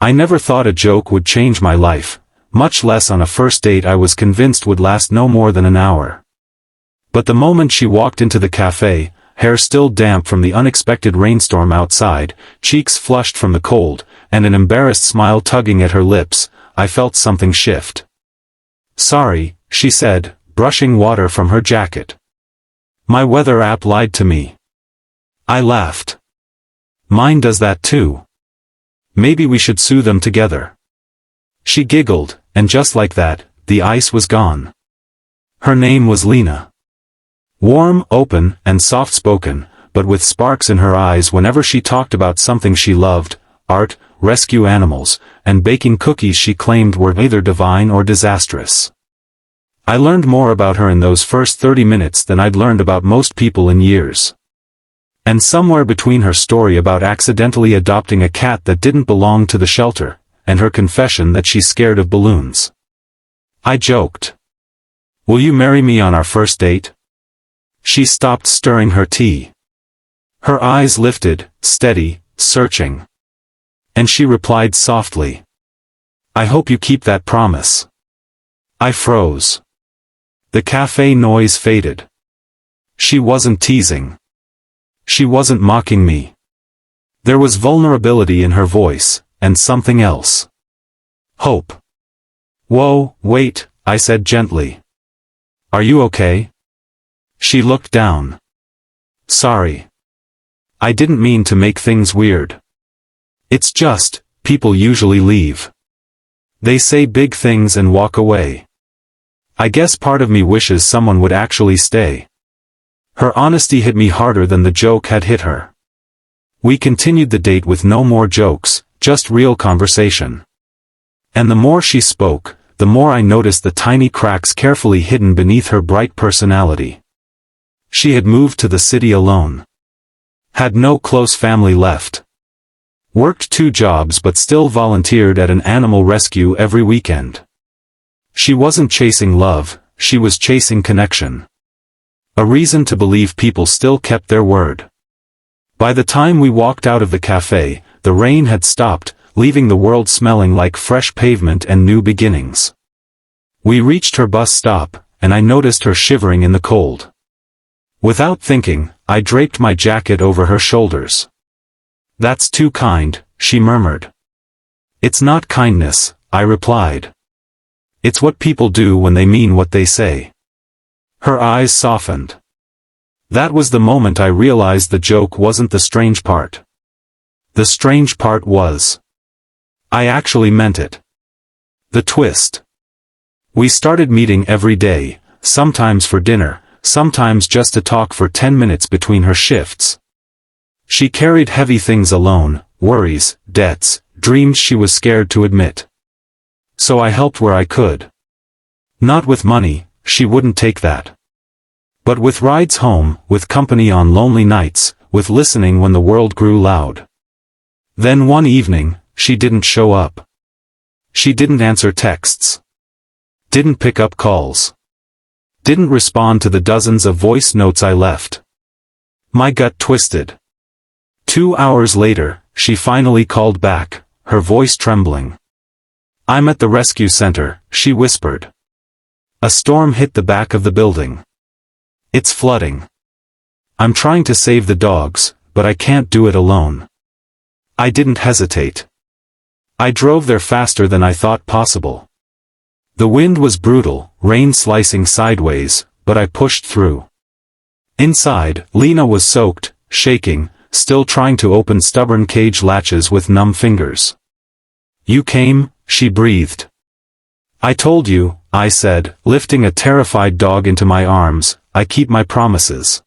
I never thought a joke would change my life, much less on a first date I was convinced would last no more than an hour. But the moment she walked into the cafe, hair still damp from the unexpected rainstorm outside, cheeks flushed from the cold, and an embarrassed smile tugging at her lips, I felt something shift. "Sorry," she said, brushing water from her jacket. "My weather app lied to me." I laughed. "Mine does that too. Maybe we should sue them together." She giggled, and just like that, the ice was gone. Her name was Lena. Warm, open, and soft-spoken, but with sparks in her eyes whenever she talked about something she loved, art, rescue animals, and baking cookies she claimed were either divine or disastrous. I learned more about her in those first 30 minutes than I'd learned about most people in years. And somewhere between her story about accidentally adopting a cat that didn't belong to the shelter, and her confession that she's scared of balloons, I joked, "Will you marry me on our first date?" She stopped stirring her tea. Her eyes lifted, steady, searching. And she replied softly, "I hope you keep that promise." I froze. The cafe noise faded. She wasn't teasing. She wasn't mocking me. There was vulnerability in her voice, and something else. Hope. "Whoa, wait," I said gently. "Are you okay?" She looked down. "Sorry. I didn't mean to make things weird. It's just, people usually leave. They say big things and walk away. I guess part of me wishes someone would actually stay." Her honesty hit me harder than the joke had hit her. We continued the date with no more jokes, just real conversation. And the more she spoke, the more I noticed the tiny cracks carefully hidden beneath her bright personality. She had moved to the city alone. Had no close family left. Worked 2 jobs but still volunteered at an animal rescue every weekend. She wasn't chasing love, she was chasing connection. A reason to believe people still kept their word. By the time we walked out of the cafe, the rain had stopped, leaving the world smelling like fresh pavement and new beginnings. We reached her bus stop, and I noticed her shivering in the cold. Without thinking, I draped my jacket over her shoulders. "That's too kind," she murmured. "It's not kindness," I replied. "It's what people do when they mean what they say." Her eyes softened. That was the moment I realized the joke wasn't the strange part. The strange part was, I actually meant it. The twist. We started meeting every day, sometimes for dinner, sometimes just to talk for 10 minutes between her shifts. She carried heavy things alone, worries, debts, dreams she was scared to admit. So I helped where I could. Not with money, she wouldn't take that. But with rides home, with company on lonely nights, with listening when the world grew loud. Then one evening, she didn't show up. She didn't answer texts. Didn't pick up calls. Didn't respond to the dozens of voice notes I left. My gut twisted. 2 hours later, she finally called back, her voice trembling. "I'm at the rescue center," she whispered. "A storm hit the back of the building. It's flooding. I'm trying to save the dogs, but I can't do it alone." I didn't hesitate. I drove there faster than I thought possible. The wind was brutal, rain slicing sideways, but I pushed through. Inside, Lena was soaked, shaking, still trying to open stubborn cage latches with numb fingers. "You came," she breathed. "I told you," I said, lifting a terrified dog into my arms, "I keep my promises."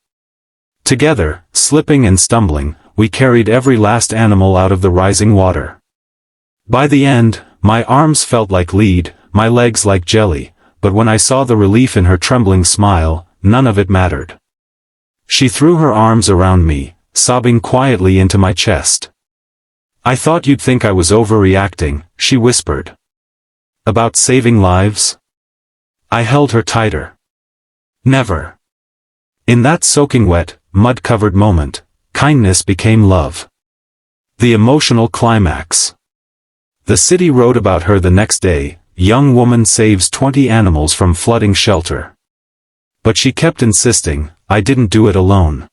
Together, slipping and stumbling, we carried every last animal out of the rising water. By the end, my arms felt like lead, my legs like jelly, but when I saw the relief in her trembling smile, none of it mattered. She threw her arms around me, sobbing quietly into my chest. "I thought you'd think I was overreacting," she whispered. "About saving lives?" I held her tighter. Never. In that soaking wet, mud-covered moment, kindness became love. The emotional climax. The city wrote about her the next day, young woman saves 20 animals from flooding shelter. But she kept insisting, I didn't do it alone.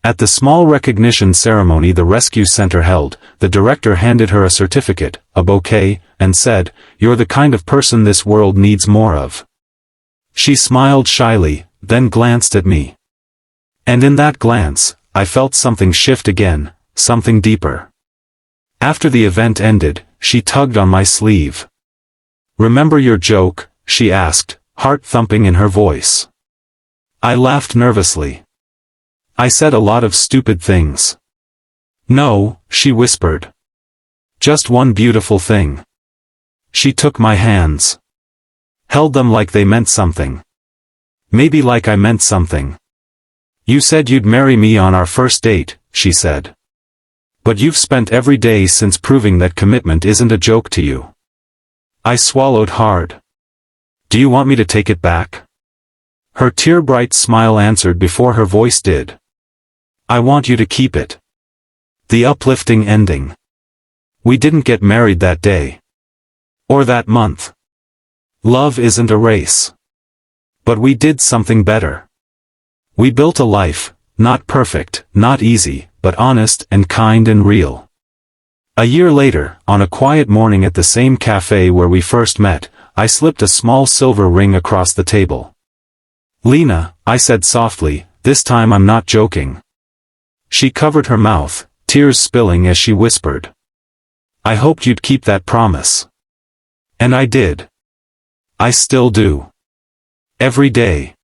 At the small recognition ceremony the rescue center held, the director handed her a certificate, a bouquet, and said, "You're the kind of person this world needs more of." She smiled shyly, then glanced at me. And in that glance, I felt something shift again, something deeper. After the event ended, she tugged on my sleeve. "Remember your joke?" she asked, heart thumping in her voice. I laughed nervously. "I said a lot of stupid things." "No," she whispered. "Just one beautiful thing." She took my hands. Held them like they meant something. Maybe like I meant something. "You said you'd marry me on our first date," she said. "But you've spent every day since proving that commitment isn't a joke to you." I swallowed hard. "Do you want me to take it back?" Her tear-bright smile answered before her voice did. "I want you to keep it." The uplifting ending. We didn't get married that day. Or that month. Love isn't a race. But we did something better. We built a life, not perfect, not easy, but honest and kind and real. A year later, on a quiet morning at the same cafe where we first met, I slipped a small silver ring across the table. "Lena," I said softly, "this time I'm not joking." She covered her mouth, tears spilling as she whispered, "I hoped you'd keep that promise." And I did. I still do. Every day.